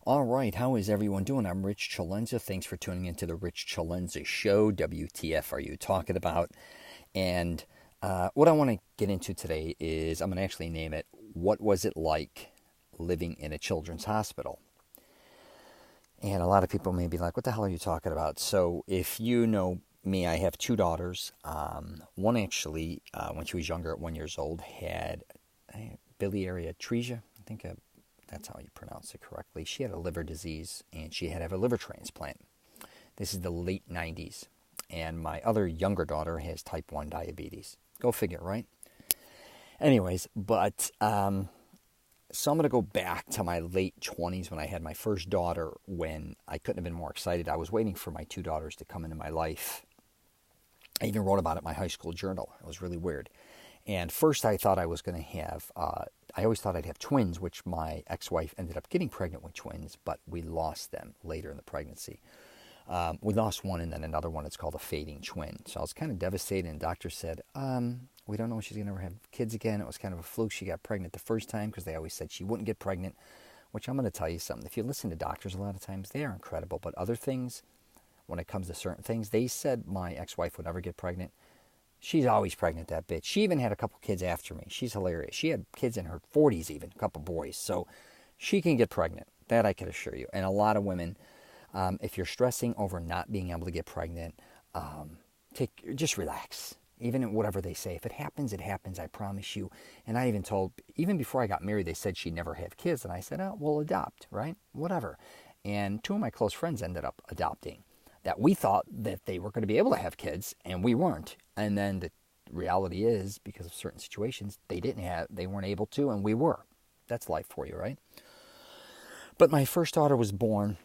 All right, how is everyone doing? I'm Rich CELENZA. Thanks for tuning into the Rich CELENZA Show. WTF are you talking about? And what I want to get into today is I'm going to actually name it, What Was It Like Living in a Children's Hospital? And a lot of people may be like, what the hell are you talking about? So if you know me, I have two daughters. One actually, when she was younger at 1 year old, had biliary atresia. I think that's how you pronounce it correctly. She had a liver disease, and she had to have a liver transplant. This is the late 90s. And my other younger daughter has type 1 diabetes. Go figure, right? Anyways, but so I'm going to go back to my late 20s when I had my first daughter, when I couldn't have been more excited. I was waiting for my two daughters to come into my life. I even wrote about it in my high school journal. It was really weird. And first I thought I was going to have, I always thought I'd have twins, which my ex-wife ended up getting pregnant with twins, but we lost them later in the pregnancy. We lost one and then another one. It's called a fading twin. So I was kind of devastated, and the doctor said, we don't know if she's going to ever have kids again. It was kind of a fluke. She got pregnant the first time because they always said she wouldn't get pregnant, which I'm going to tell you something. If you listen to doctors a lot of times, they are incredible. But other things, when it comes to certain things, they said my ex-wife would never get pregnant. She's always pregnant, that bitch. She even had a couple kids after me. She's hilarious. She had kids in her 40s even, a couple boys. So she can get pregnant. That I can assure you. And a lot of women, if you're stressing over not being able to get pregnant, just relax. Even in whatever they say. If it happens, it happens, I promise you. And I even told, even before I got married, they said she'd never have kids. And I said, oh, we'll adopt, right? Whatever. And two of my close friends ended up adopting. That we thought that they were going to be able to have kids, and we weren't. And then the reality is, because of certain situations, they weren't able to, and we were. That's life for you, right? But my first daughter was born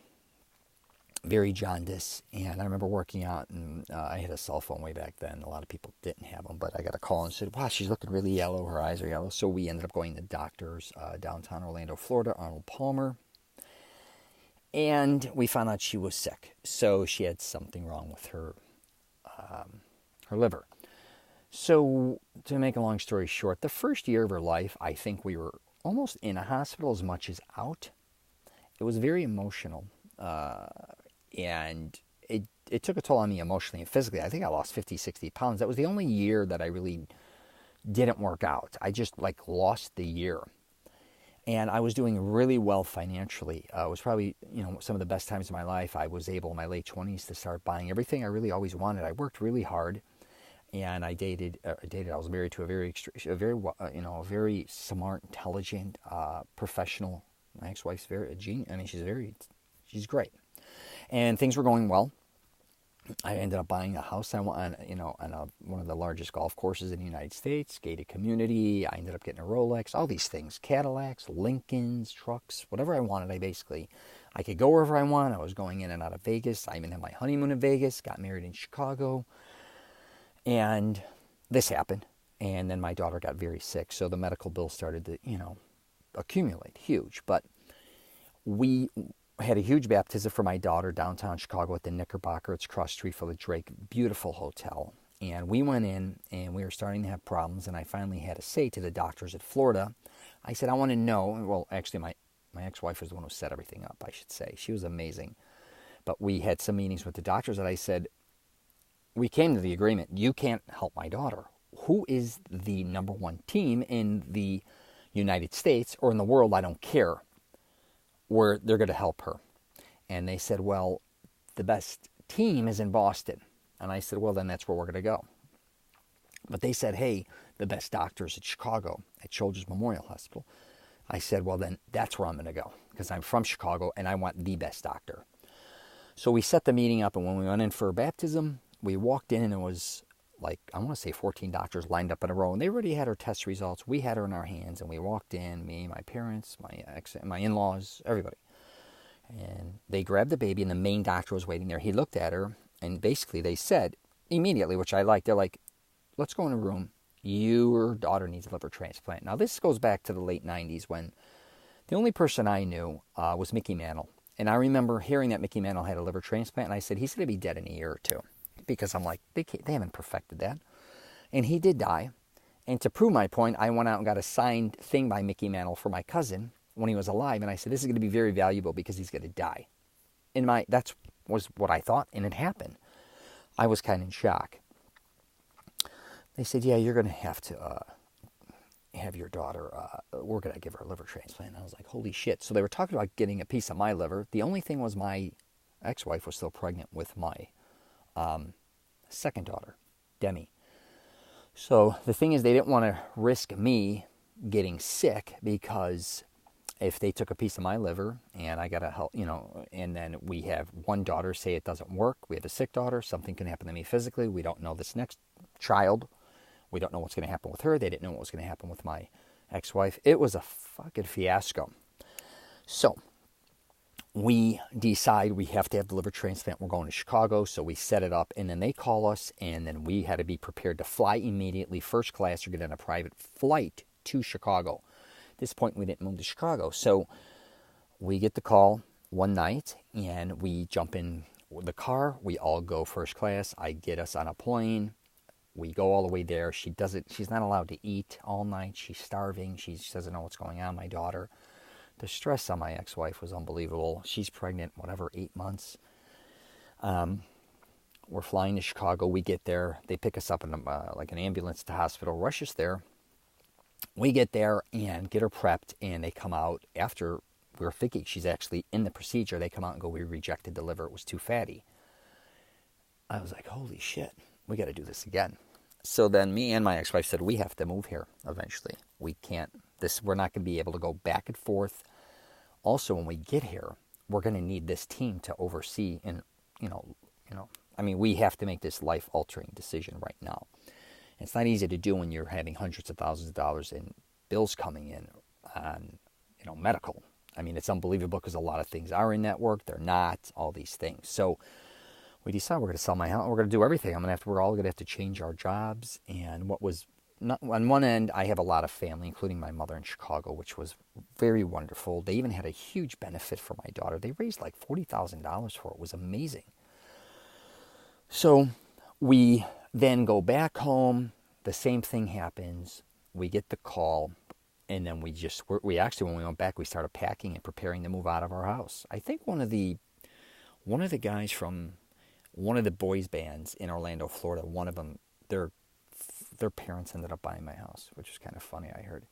very jaundiced, and I remember working out, and I had a cell phone way back then. A lot of people didn't have them, but I got a call and said, wow, she's looking really yellow. Her eyes are yellow. So we ended up going to doctors downtown Orlando, Florida, Arnold Palmer. And we found out she was sick. So she had something wrong with her liver. So to make a long story short, the first year of her life, I think we were almost in a hospital as much as out. It was very emotional. And it took a toll on me emotionally and physically. I think I lost 50, 60 pounds. That was the only year that I really didn't work out. I just lost the year. And I was doing really well financially. It was probably, some of the best times of my life. I was able in my late 20s to start buying everything I really always wanted. I worked really hard, and I was married to a very smart, intelligent, professional. My ex-wife's very a genius. I mean, she's great. And things were going well. I ended up buying a house on one of the largest golf courses in the United States, gated community. I ended up getting a Rolex, all these things, Cadillacs, Lincolns, trucks, whatever I wanted. I could go wherever I want. I was going in and out of Vegas. I even had my honeymoon in Vegas, got married in Chicago. And this happened. And then my daughter got very sick. So the medical bill started to, accumulate, huge. But we had a huge baptism for my daughter downtown Chicago at the Knickerbocker. It's across the street from the Drake. Beautiful hotel. And we went in, and we were starting to have problems, and I finally had to say to the doctors at Florida, I said, I want to know. Well, actually, my ex-wife was the one who set everything up, I should say. She was amazing. But we had some meetings with the doctors, and I said, we came to the agreement, you can't help my daughter. Who is the number one team in the United States or in the world? I don't care. Where they're going to help her. And they said, well, the best team is in Boston. And I said, well, then that's where we're going to go. But they said, hey, the best doctor's at Chicago, at Children's Memorial Hospital. I said, well, then that's where I'm going to go, because I'm from Chicago and I want the best doctor. So we set the meeting up, and when we went in for baptism, we walked in, and it was I want to say 14 doctors lined up in a row, and they already had her test results. We had her in our hands, and we walked in, me, my parents, my in-laws, everybody. And they grabbed the baby, and the main doctor was waiting there. He looked at her, and basically they said immediately, which I liked, they're like, let's go in a room. Your daughter needs a liver transplant. Now, this goes back to the late 90s when the only person I knew was Mickey Mantle. And I remember hearing that Mickey Mantle had a liver transplant, and I said, he's going to be dead in a year or two. Because I'm like, they haven't perfected that. And he did die. And to prove my point, I went out and got a signed thing by Mickey Mantle for my cousin, when he was alive. And I said, this is going to be very valuable because he's going to die. That was what I thought, and it happened. I was kind of in shock. They said, yeah, you're going to have to have your daughter, we're going to give her a liver transplant. And I was like, holy shit. So they were talking about getting a piece of my liver. The only thing was my ex-wife was still pregnant with my second daughter, Demi. So the thing is, they didn't want to risk me getting sick, because if they took a piece of my liver and I got to help, and then we have one daughter say it doesn't work, we have a sick daughter, something can happen to me physically, we don't know this next child, we don't know what's going to happen with her, they didn't know what was going to happen with my ex-wife. It was a fucking fiasco. So we decide we have to have the liver transplant. We're going to Chicago, so we set it up, and then they call us, and then we had to be prepared to fly immediately, first class, or get on a private flight to Chicago. At this point, we didn't move to Chicago, so we get the call one night, and we jump in the car. We all go first class. I get us on a plane. We go all the way there. She's not allowed to eat all night. She's starving. She doesn't know what's going on, my daughter. The stress on my ex-wife was unbelievable. She's pregnant, 8 months. We're flying to Chicago. We get there. They pick us up in an ambulance at the hospital, rush us there. We get there and get her prepped, and they come out after we were thinking she's actually in the procedure. They come out and go, we rejected the liver. It was too fatty. I was like, holy shit, we got to do this again. So then me and my ex-wife said, we have to move here eventually. We're not going to be able to go back and forth. Also, when we get here, we're going to need this team to oversee, and we have to make this life-altering decision right now. It's not easy to do when you're having hundreds of thousands of dollars in bills coming in on, medical. It's unbelievable because a lot of things are in network, they're not, all these things. So we decided we're going to sell my house. We're going to do everything. We're all going to have to change our jobs. And what was not, on one end, I have a lot of family, including my mother in Chicago, which was very wonderful. They even had a huge benefit for my daughter. They raised like $40,000 for it. It was amazing. So we then go back home. The same thing happens. We get the call. And then when we went back, we started packing and preparing to move out of our house. I think one of the guys from one of the boys bands in Orlando, Florida, one of them, their parents ended up buying my house, which is kind of funny, I heard.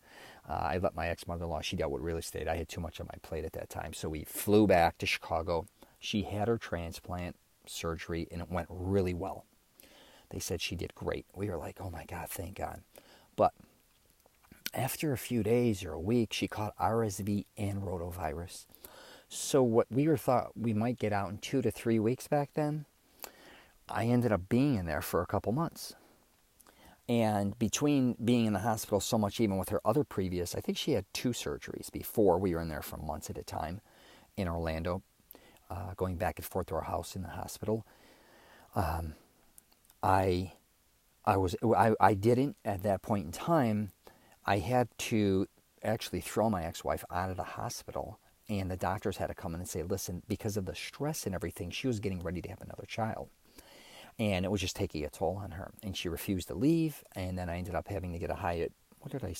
I let my ex-mother-in-law, she dealt with real estate. I had too much on my plate at that time. So we flew back to Chicago. She had her transplant surgery, and it went really well. They said she did great. We were like, oh my God, thank God. But after a few days or a week, she caught RSV and rotavirus. So what we thought we might get out in 2 to 3 weeks back then, I ended up being in there for a couple months. And between being in the hospital so much, even with her other previous, I think she had 2 surgeries before. We were in there for months at a time in Orlando, going back and forth to our house in the hospital. I didn't, at that point in time, I had to actually throw my ex-wife out of the hospital, and the doctors had to come in and say, listen, because of the stress and everything, she was getting ready to have another child. And it was just taking a toll on her. And she refused to leave. And then I ended up having to get a Hyatt. I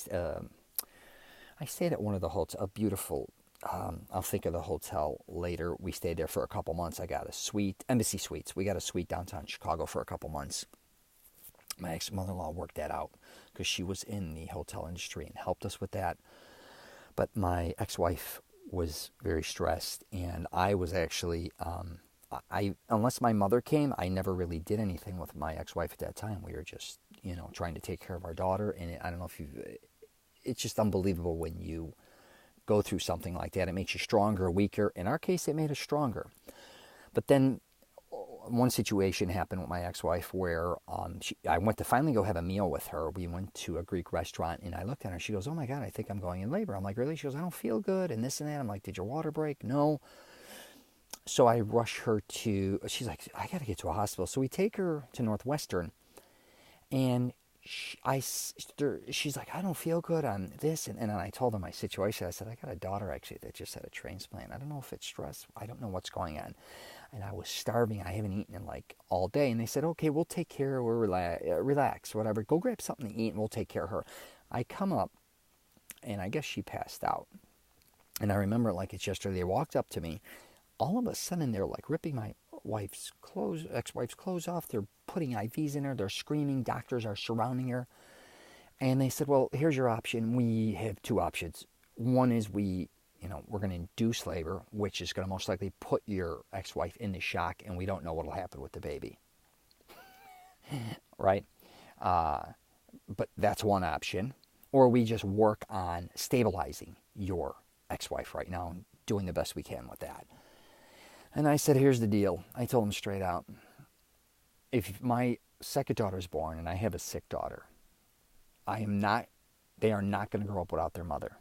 stayed at one of the hotels, a beautiful, I'll think of the hotel later. We stayed there for a couple months. I got a suite, Embassy Suites. We got a suite downtown Chicago for a couple months. My ex-mother-in-law worked that out because she was in the hotel industry and helped us with that. But my ex-wife was very stressed. And I was actually... unless my mother came, I never really did anything with my ex-wife at that time. We were just, trying to take care of our daughter. And I don't know if it's just unbelievable when you go through something like that. It makes you stronger or weaker. In our case, it made us stronger. But then one situation happened with my ex-wife where I went to finally go have a meal with her. We went to a Greek restaurant, and I looked at her. She goes, oh my God, I think I'm going in labor. I'm like, really? She goes, I don't feel good, and this and that. I'm like, did your water break? No. So I rush her she's like, I got to get to a hospital. So we take her to Northwestern, and she's like, I don't feel good on this. And then I told her my situation. I said, I got a daughter actually that just had a transplant. I don't know if it's stress. I don't know what's going on. And I was starving. I haven't eaten in like all day. And they said, okay, we'll take care of her. Relax, whatever. Go grab something to eat and we'll take care of her. I come up, and I guess she passed out. And I remember like it's yesterday, they walked up to me. All of a sudden, they're like ripping my ex-wife's clothes off. They're putting IVs in her. They're screaming. Doctors are surrounding her. And they said, well, here's your option. We have two options. One is we're going to induce labor, which is going to most likely put your ex-wife into shock, and we don't know what will happen with the baby. Right? But that's one option. Or we just work on stabilizing your ex-wife right now and doing the best we can with that. And I said, here's the deal. I told him straight out, if my second daughter is born and I have a sick daughter, they are not going to grow up without their mother.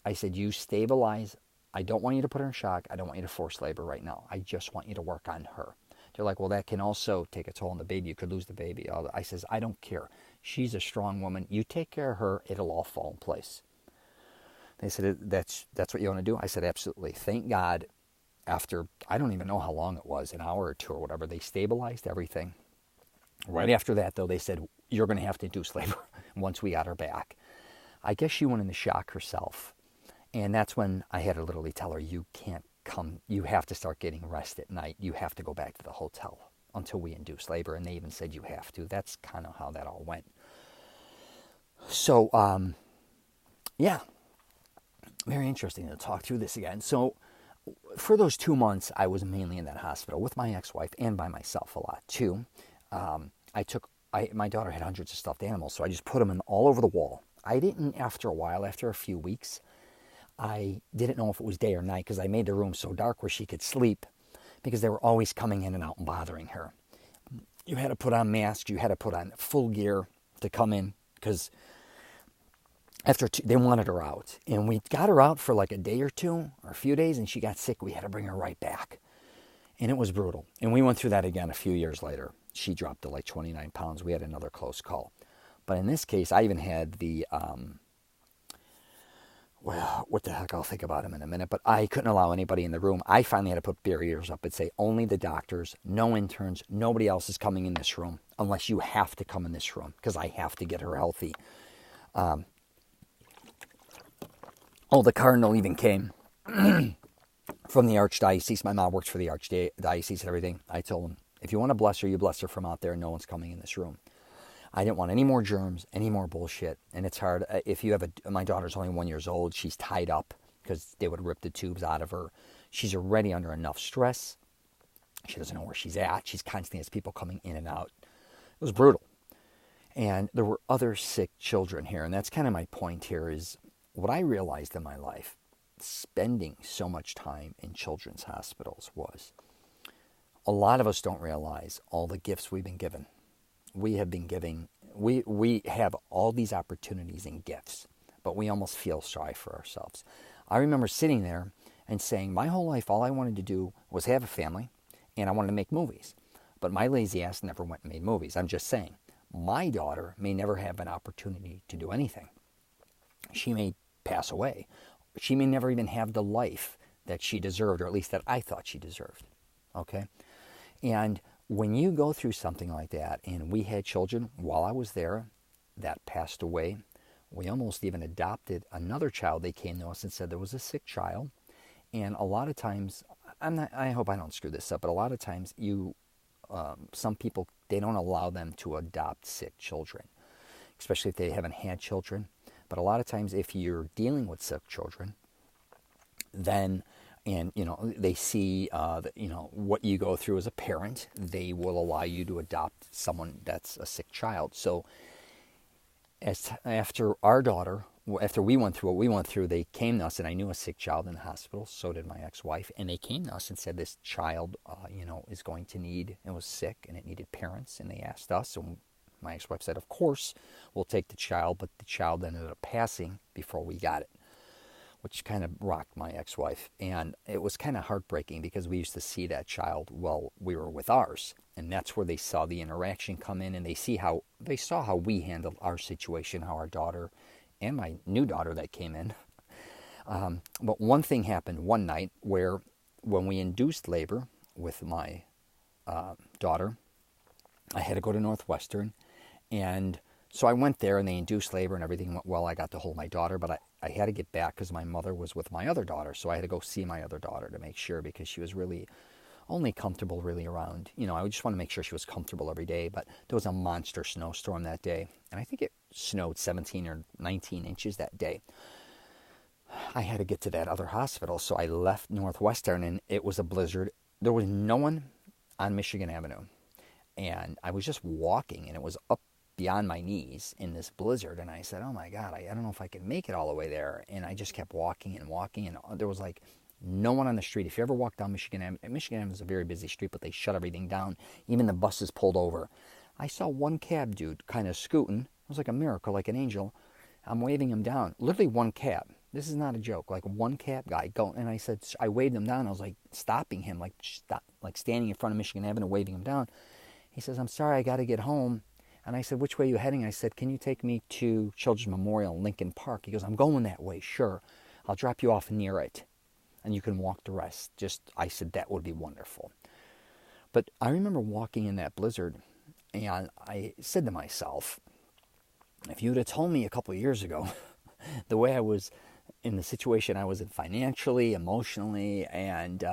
I said, you stabilize. I don't want you to put her in shock. I don't want you to force labor right now. I just want you to work on her. They're like, well, that can also take a toll on the baby. You could lose the baby. I says, I don't care. She's a strong woman. You take care of her. It'll all fall in place. They said, that's what you want to do? I said, absolutely. Thank God. After, I don't even know how long it was, an hour or two or whatever, they stabilized everything. Right after that, though, they said, you're going to have to induce labor once we got her back. I guess she went into shock herself. And that's when I had to literally tell her, you can't come. You have to start getting rest at night. You have to go back to the hotel until we induce labor. And they even said you have to. That's kind of how that all went. So, yeah, very interesting to talk through this again. So, for those 2 months, I was mainly in that hospital with my ex-wife and by myself a lot too. My daughter had hundreds of stuffed animals, so I just put them in all over the wall. I didn't, after a few weeks, I didn't know if it was day or night because I made the room so dark where she could sleep because they were always coming in and out and bothering her. You had to put on masks, you had to put on full gear to come in because they wanted her out. And we got her out for like a day or two, or a few days, and she got sick. We had to bring her right back. And it was brutal. And we went through that again a few years later. She dropped to like 29 pounds. We had another close call. But in this case, I even had the, what the heck, I'll think about him in a minute. But I couldn't allow anybody in the room. I finally had to put barriers up and say, only the doctors, no interns, nobody else is coming in this room unless you have to come in this room because I have to get her healthy. The cardinal even came from the archdiocese. My mom works for the archdiocese and everything. I told him, if you want to bless her, you bless her from out there. No one's coming in this room. I didn't want any more germs, any more bullshit. And it's hard. If you have my daughter's only 1 year old. She's tied up because they would rip the tubes out of her. She's already under enough stress. She doesn't know where she's at. She's constantly has people coming in and out. It was brutal. And there were other sick children here. And that's kind of my point here is, what I realized in my life, spending so much time in children's hospitals, was a lot of us don't realize all the gifts we've been given. We have been giving, we have all these opportunities and gifts, but we almost feel sorry for ourselves. I remember sitting there and saying, my whole life, all I wanted to do was have a family, and I wanted to make movies. But my lazy ass never went and made movies. I'm just saying, my daughter may never have an opportunity to do anything. She may pass away. She may never even have the life that she deserved, or at least that I thought she deserved. Okay? And when you go through something like that, and we had children while I was there that passed away, we almost even adopted another child. They came to us and said there was a sick child. And a lot of times, I hope I don't screw this up, but a lot of times some people, they don't allow them to adopt sick children, especially if they haven't had children. But a lot of times if you're dealing with sick children, then, and, they see, what you go through as a parent, they will allow you to adopt someone that's a sick child. So after we went through what we went through, they came to us, and I knew a sick child in the hospital. So did my ex-wife. And they came to us and said, this child, is going to need, and was sick, and it needed parents. And they asked us, and my ex-wife said, of course, we'll take the child. But the child ended up passing before we got it, which kind of rocked my ex-wife. And it was kind of heartbreaking because we used to see that child while we were with ours. And that's where they saw the interaction come in, and they saw how we handled our situation, how our daughter and my new daughter that came in. But one thing happened one night where when we induced labor with my daughter, I had to go to Northwestern. And so I went there, and they induced labor, and everything went well. I got to hold my daughter, but I had to get back because my mother was with my other daughter, so I had to go see my other daughter to make sure, because she was really only comfortable really around, I just want to make sure she was comfortable every day. But there was a monster snowstorm that day, and I think it snowed 17 or 19 inches that day. I had to get to that other hospital, so I left Northwestern, and it was a blizzard. There was no one on Michigan Avenue, and I was just walking, and it was up beyond my knees in this blizzard, and I said, oh my God, I don't know if I can make it all the way there. And I just kept walking and walking, and there was like no one on the street. If you ever walk down Michigan Avenue is a very busy street, but they shut everything down. Even the buses pulled over. I saw one cab dude kind of scooting. It was like a miracle, like an angel. I'm waving him down. Literally one cab. This is not a joke. Like one cab guy going, and I said, I waved him down. I was like stopping him, like standing in front of Michigan Avenue, waving him down. He says, I'm sorry, I got to get home. And I said, which way are you heading? I said, can you take me to Children's Memorial in Lincoln Park? He goes, I'm going that way, sure. I'll drop you off near it, and you can walk the rest. I said, that would be wonderful. But I remember walking in that blizzard, and I said to myself, if you would have told me a couple of years ago the way I was in the situation I was in financially, emotionally, and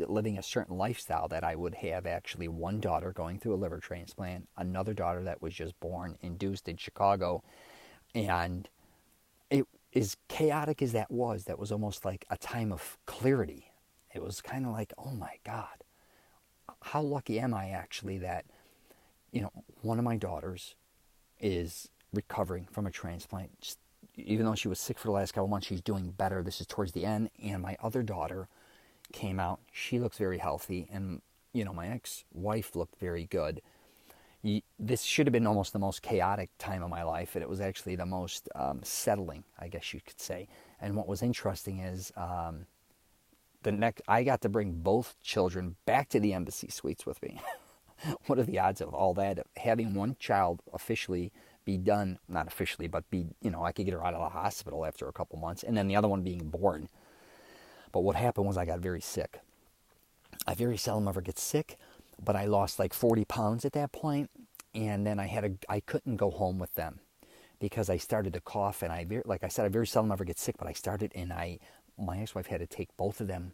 living a certain lifestyle, that I would have actually one daughter going through a liver transplant, another daughter that was just born, induced in Chicago, and it, as chaotic as that was almost like a time of clarity. It was kind of like, oh my God, how lucky am I actually that, one of my daughters is recovering from a transplant. Just, even though she was sick for the last couple months, she's doing better. This is towards the end. And my other daughter came out. She looks very healthy. And, my ex-wife looked very good. This should have been almost the most chaotic time of my life. And it was actually the most settling, I guess you could say. And what was interesting is I got to bring both children back to the embassy suites with me. What are the odds of all that? Having one child officially be done, not officially, but I could get her out of the hospital after a couple months, and then the other one being born. But what happened was I got very sick. I very seldom ever get sick, but I lost like 40 pounds at that point, and then I couldn't go home with them because I started to cough, and I very seldom ever get sick, but I started, and my ex-wife had to take both of them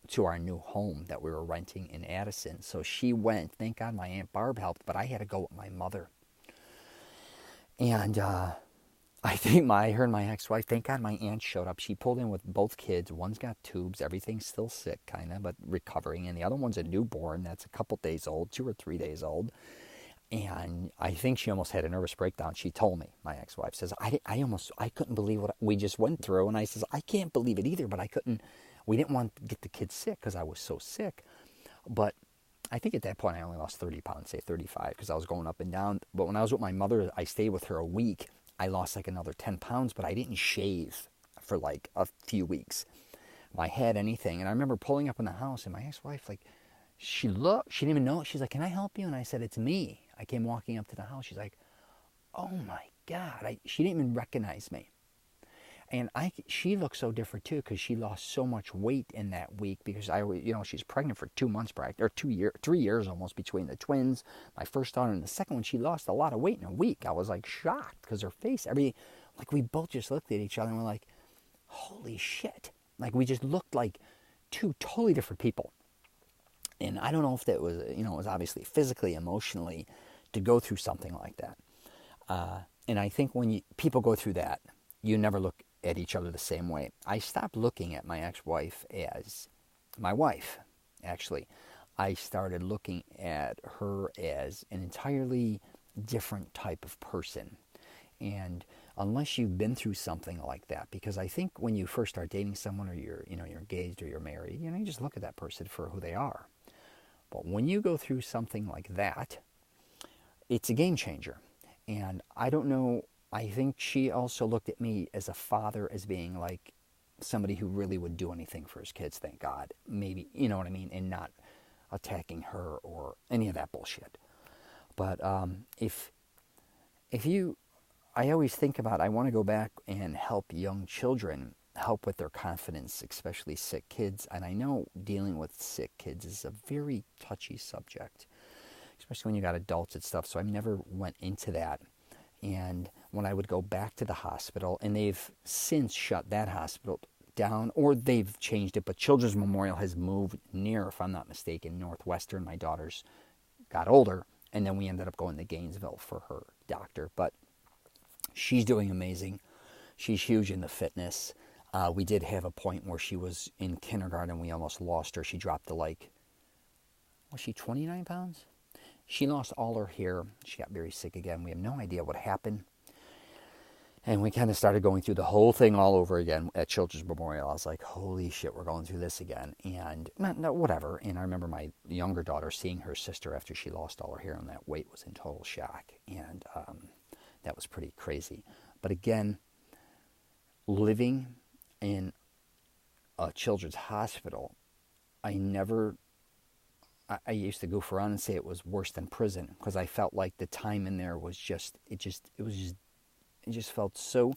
to our new home that we were renting in Addison. So she went. Thank God my Aunt Barb helped, but I had to go with my mother. And I heard my ex-wife, thank God my aunt showed up. She pulled in with both kids. One's got tubes. Everything's still sick, kind of, but recovering. And the other one's a newborn that's a couple days old, 2 or 3 days old. And I think she almost had a nervous breakdown. She told me, my ex-wife says, I couldn't believe what we just went through. And I says, I can't believe it either, but we didn't want to get the kids sick because I was so sick. But I think at that point I only lost 30 pounds, say 35, because I was going up and down. But when I was with my mother, I stayed with her a week. I lost like another 10 pounds, but I didn't shave for like a few weeks. I had anything. And I remember pulling up in the house, and my ex-wife, she looked, she didn't even know. She's like, can I help you? And I said, it's me. I came walking up to the house. She's like, oh my God. She didn't even recognize me. And she looked so different too, because she lost so much weight in that week, because she's pregnant for 2 months, or 3 years almost between the twins, my first daughter and the second one. She lost a lot of weight in a week. I was like shocked, because her face, we both just looked at each other and we're like, holy shit. Like we just looked like two totally different people. And I don't know if that was, it was obviously physically, emotionally, to go through something like that. And I think when people go through that, you never look at each other the same way. I stopped looking at my ex-wife as my wife, actually. I started looking at her as an entirely different type of person. And unless you've been through something like that, because I think when you first start dating someone, or you're engaged or you're married, you just look at that person for who they are. But when you go through something like that, it's a game changer. And I don't know, I think she also looked at me as a father, as being like somebody who really would do anything for his kids, thank God. Maybe, you know what I mean? And not attacking her or any of that bullshit. But I always think about, I want to go back and help young children, help with their confidence, especially sick kids. And I know dealing with sick kids is a very touchy subject, especially when you got adults and stuff. So I never went into that. And when I would go back to the hospital, and they've since shut that hospital down, or they've changed it, but Children's Memorial has moved near, if I'm not mistaken, Northwestern. My daughters got older, and then we ended up going to Gainesville for her doctor. But she's doing amazing. She's huge into fitness. We did have a point where she was in kindergarten. We almost lost her. She dropped to was she 29 pounds? She lost all her hair. She got very sick again. We have no idea what happened. And we kind of started going through the whole thing all over again at Children's Memorial. I was like, holy shit, we're going through this again. And no, whatever. And I remember my younger daughter seeing her sister after she lost all her hair, and that weight was in total shock. And that was pretty crazy. But again, living in a children's hospital, I used to goof around and say it was worse than prison, because I felt like the time in there was it just felt so,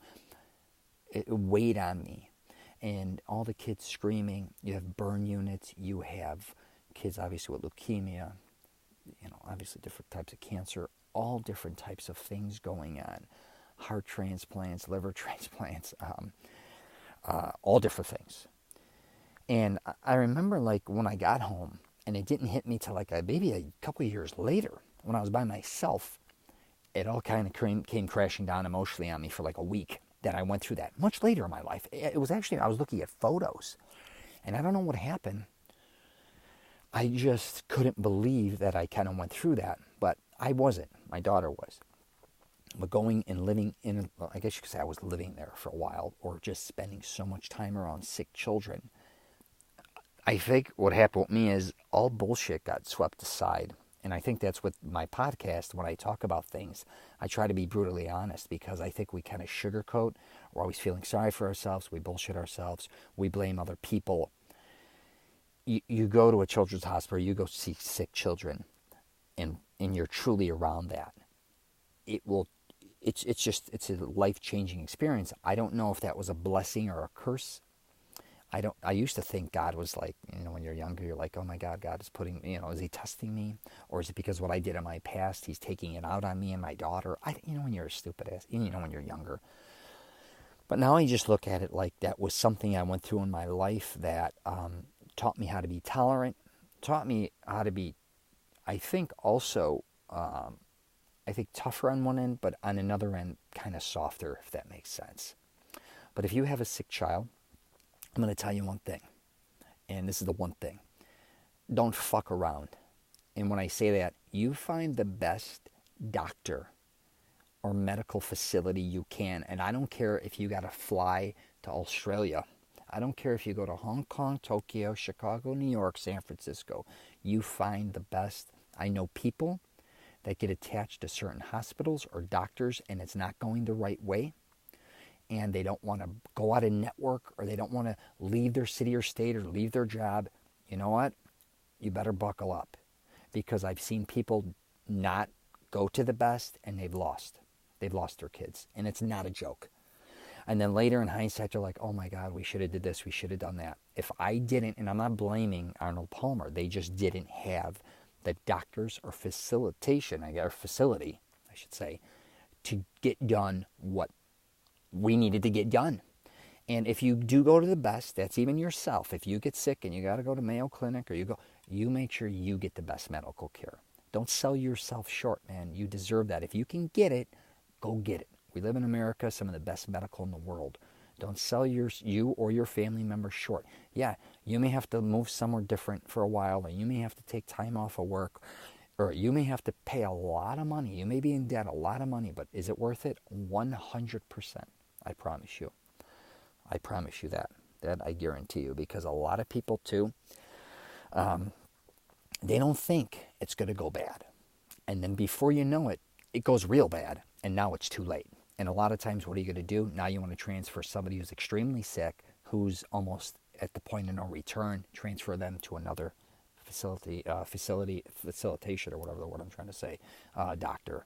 it weighed on me. And all the kids screaming. You have burn units. You have kids obviously with leukemia, obviously different types of cancer, all different types of things going on. Heart transplants, liver transplants, all different things. And I remember when I got home, and it didn't hit me till maybe a couple of years later when I was by myself. It all kind of came crashing down emotionally on me for a week that I went through that. Much later in my life. It was actually, I was looking at photos, and I don't know what happened. I just couldn't believe that I kind of went through that, but I wasn't. My daughter was. But going and living I guess you could say I was living there for a while, or just spending so much time around sick children. I think what happened with me is all bullshit got swept aside. And I think that's what my podcast, when I talk about things, I try to be brutally honest, because I think we kind of sugarcoat. We're always feeling sorry for ourselves. We bullshit ourselves. We blame other people. You go to a children's hospital, you go see sick children, and you're truly around that. It's a life-changing experience. I don't know if that was a blessing or a curse. I used to think God was when you're younger, you're like, oh my God, God is putting, is he testing me? Or is it because what I did in my past, he's taking it out on me and my daughter? When you're a stupid ass, when you're younger. But now I just look at it like that was something I went through in my life that taught me how to be tolerant, taught me how to be, I think also, tougher on one end, but on another end, kind of softer, if that makes sense. But if you have a sick child, I'm going to tell you one thing, and this is the one thing. Don't fuck around. And when I say that, you find the best doctor or medical facility you can. And I don't care if you got to fly to Australia. I don't care if you go to Hong Kong, Tokyo, Chicago, New York, San Francisco. You find the best. I know people that get attached to certain hospitals or doctors, and it's not going the right way. And they don't want to go out and network, or they don't want to leave their city or state or leave their job. You know what? You better buckle up, because I've seen people not go to the best, and they've lost. They've lost their kids, and it's not a joke. And then later in hindsight, they're like, oh my God, we should have did this, we should have done that. If I didn't, and I'm not blaming Arnold Palmer, they just didn't have the doctors or facility, I should say, to get done what we needed to get done. And if you do go to the best, that's even yourself. If you get sick and you got to go to Mayo Clinic, or you make sure you get the best medical care. Don't sell yourself short, man. You deserve that. If you can get it, go get it. We live in America, some of the best medical in the world. Don't sell you or your family members short. Yeah, you may have to move somewhere different for a while, or you may have to take time off of work, or you may have to pay a lot of money. You may be in debt a lot of money, but is it worth it? 100%. I promise you. I promise you that. That I guarantee you. Because a lot of people, too, they don't think it's going to go bad. And then before you know it, it goes real bad. And now it's too late. And a lot of times, what are you going to do? Now you want to transfer somebody who's extremely sick, who's almost at the point of no return, transfer them to another facilitation, or whatever the word I'm trying to say, doctor,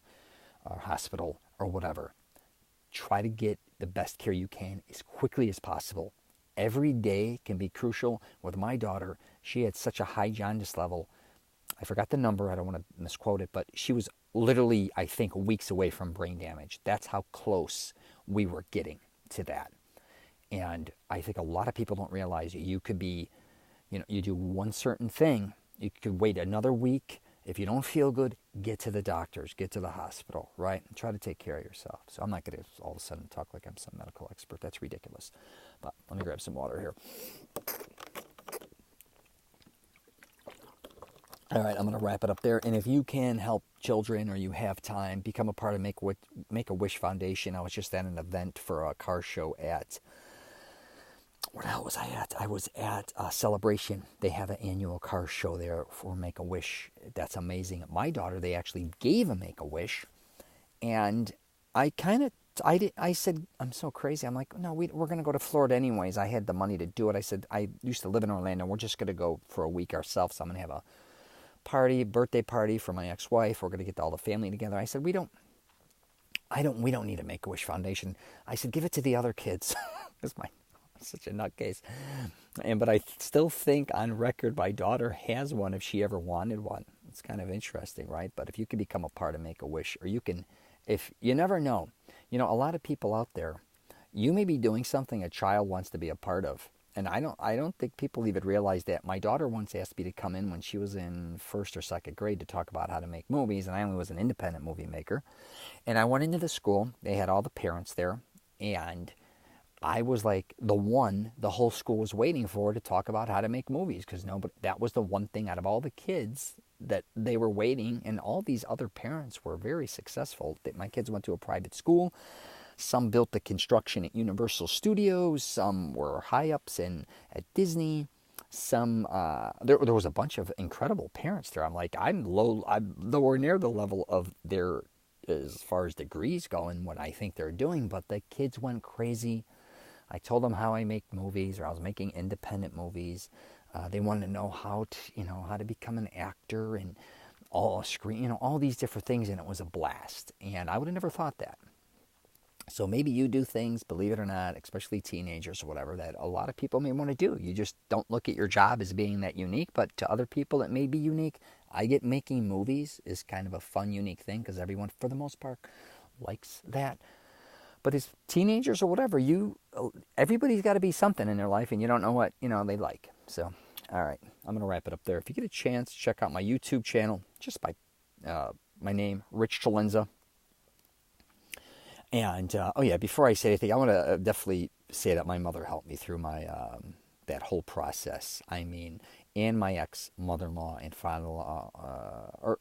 or hospital, or whatever. Try to get the best care you can as quickly as possible. Every day can be crucial. With my daughter, she had such a high jaundice level. I forgot the number. I don't want to misquote it, but she was literally, I think, weeks away from brain damage. That's how close we were getting to that. And I think a lot of people don't realize you could be, you do one certain thing, you could wait another week. If you don't feel good, get to the doctors, get to the hospital, right? And try to take care of yourself. So I'm not going to all of a sudden talk like I'm some medical expert. That's ridiculous. But let me grab some water here. All right, I'm going to wrap it up there. And if you can help children or you have time, become a part of Make-A-Wish Foundation. I was just at an event for a car show at, where the hell was I at? I was at Celebration. They have an annual car show there for Make-A-Wish. That's amazing. My daughter, they actually gave a Make-A-Wish. And I said, I'm so crazy. I'm like, no, we're going to go to Florida anyways. I had the money to do it. I said, I used to live in Orlando. We're just going to go for a week ourselves. I'm going to have a birthday party for my ex-wife. We're going to get all the family together. I said, we don't need a Make-A-Wish Foundation. I said, give it to the other kids. That's such a nutcase. But I still think on record my daughter has one if she ever wanted one. It's kind of interesting, right? But if you can become a part of Make-A-Wish, or if you never know, a lot of people out there, you may be doing something a child wants to be a part of. And I don't think people even realize that. My daughter once asked me to come in when she was in first or second grade to talk about how to make movies, and I only was an independent movie maker. And I went into the school. They had all the parents there, and I was like the whole school was waiting for to talk about how to make movies, because that was the one thing out of all the kids that they were waiting. And all these other parents were very successful. My kids went to a private school. Some built the construction at Universal Studios. Some were high-ups at Disney. Some there was a bunch of incredible parents there. I'm like, I'm nowhere near the level of their, as far as degrees go and what I think they're doing. But the kids went crazy. I told them how I make movies, or I was making independent movies. They wanted to know how to become an actor and all these different things, and it was a blast. And I would have never thought that. So maybe you do things, believe it or not, especially teenagers or whatever, that a lot of people may want to do. You just don't look at your job as being that unique, but to other people it may be unique. I get making movies is kind of a fun, unique thing, because everyone, for the most part, likes that. But as teenagers or whatever, everybody's got to be something in their life, and you don't know what they like. So, all right, I'm going to wrap it up there. If you get a chance, check out my YouTube channel, just by my name, Rich CELENZA. And, before I say anything, I want to definitely say that my mother helped me through my that whole process. I mean, and my ex-mother-in-law and father-in-law, or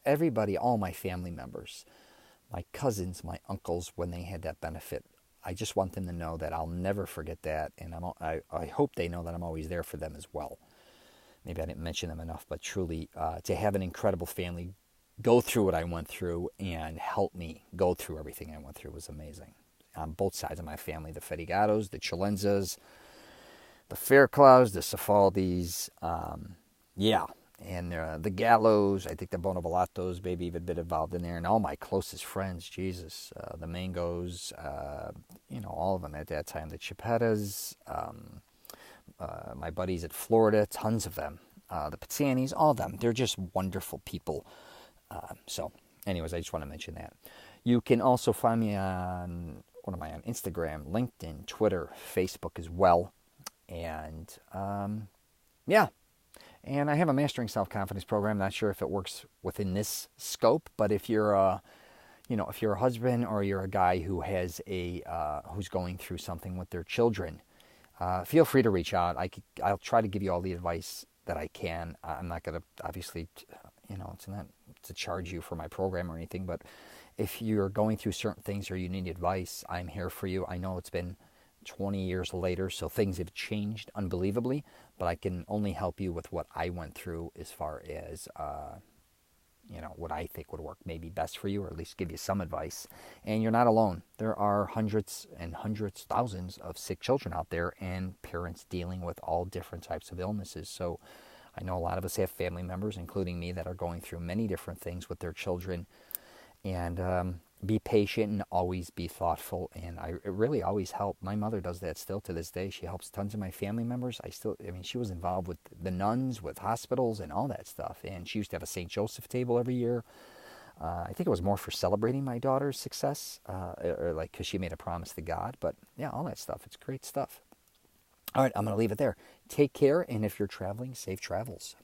everybody, all my family members, my cousins, my uncles, when they had that benefit. I just want them to know that I'll never forget that, and I hope they know that I'm always there for them as well. Maybe I didn't mention them enough, but truly, to have an incredible family go through what I went through and help me go through everything I went through was amazing. On both sides of my family, the Fedigatos, the CELENZAs, the Faircloughs, the Cefaldis, and the Gallos, I think the Bonavolatos, maybe even a bit involved in there, and all my closest friends, Jesus, the Mangos, all of them at that time, the Chipettas, my buddies at Florida, tons of them, the Pizzanis, all of them. They're just wonderful people. So, anyways, I just want to mention that. You can also find me on, what am I on? Instagram, LinkedIn, Twitter, Facebook as well. And, And I have a Mastering Self-Confidence program. Not sure if it works within this scope, but if you're a husband or you're a guy who has who's going through something with their children, feel free to reach out. I'll try to give you all the advice that I can. I'm not going to, obviously, it's not to charge you for my program or anything, but if you're going through certain things or you need advice, I'm here for you. I know it's been 20 years later, so things have changed unbelievably, but I can only help you with what I went through as far as, what I think would work maybe best for you, or at least give you some advice. And you're not alone. There are hundreds and hundreds, thousands of sick children out there and parents dealing with all different types of illnesses. So I know a lot of us have family members, including me, that are going through many different things with their children. And be patient and always be thoughtful. And it really always helped. My mother does that still to this day. She helps tons of my family members. She was involved with the nuns, with hospitals, and all that stuff. And she used to have a St. Joseph table every year. I think it was more for celebrating my daughter's success, or like because she made a promise to God. But yeah, all that stuff. It's great stuff. All right, I'm going to leave it there. Take care, and if you're traveling, safe travels.